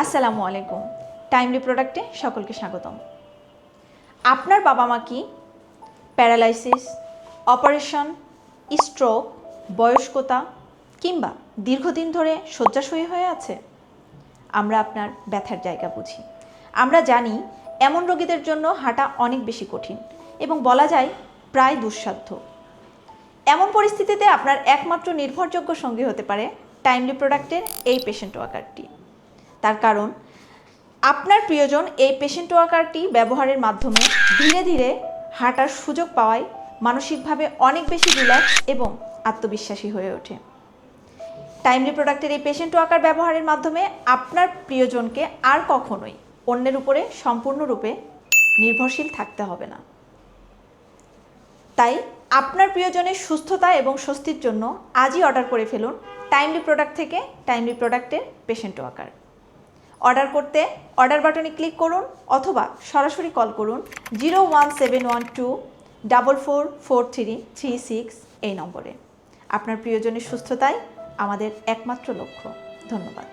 আসসালামু আলাইকুম। টাইমলি প্রোডাক্টে সকলকে স্বাগতম। আপনার বাবা মা কি প্যারালাইসিস, অপারেশন, স্ট্রোক, বয়স্কতা কিংবা দীর্ঘদিন ধরে শয্যাশয়ী হয়ে আছে? আমরা আপনার ব্যথার জায়গা বুঝি। আমরা জানি এমন রোগীদের জন্য হাঁটা অনেক বেশি কঠিন এবং বলা যায় প্রায় দুঃসাধ্য। এমন পরিস্থিতিতে আপনার একমাত্র নির্ভরযোগ্য সঙ্গী হতে পারে টাইমলি প্রোডাক্টের এই পেশেন্ট ওয়াকারটি। তার কারণ আপনার প্রিয়জন এই পেশেন্ট ওয়াকারটি ব্যবহারের মাধ্যমে ধীরে ধীরে হাঁটার সুযোগ পাওয়ায় মানসিকভাবে অনেক বেশি রিল্যাক্স এবং আত্মবিশ্বাসী হয়ে ওঠে। টাইমলি প্রোডাক্টের এই পেশেন্ট ওয়াকার ব্যবহারের মাধ্যমে আপনার প্রিয়জনকে আর কখনোই অন্যের উপরে সম্পূর্ণরূপে নির্ভরশীল থাকতে হবে না। তাই আপনার প্রিয়জনের সুস্থতা এবং স্বস্তির জন্য আজই অর্ডার করে ফেলুন টাইমলি প্রোডাক্ট থেকে টাইমলি প্রোডাক্টের পেশেন্ট ওয়াকার। অর্ডার করতে অর্ডার বাটনে ক্লিক করুন অথবা সরাসরি কল করুন 01712444336 এই নম্বরে। আপনার প্রিয়জনের সুস্থতাই আমাদের একমাত্র লক্ষ্য। ধন্যবাদ।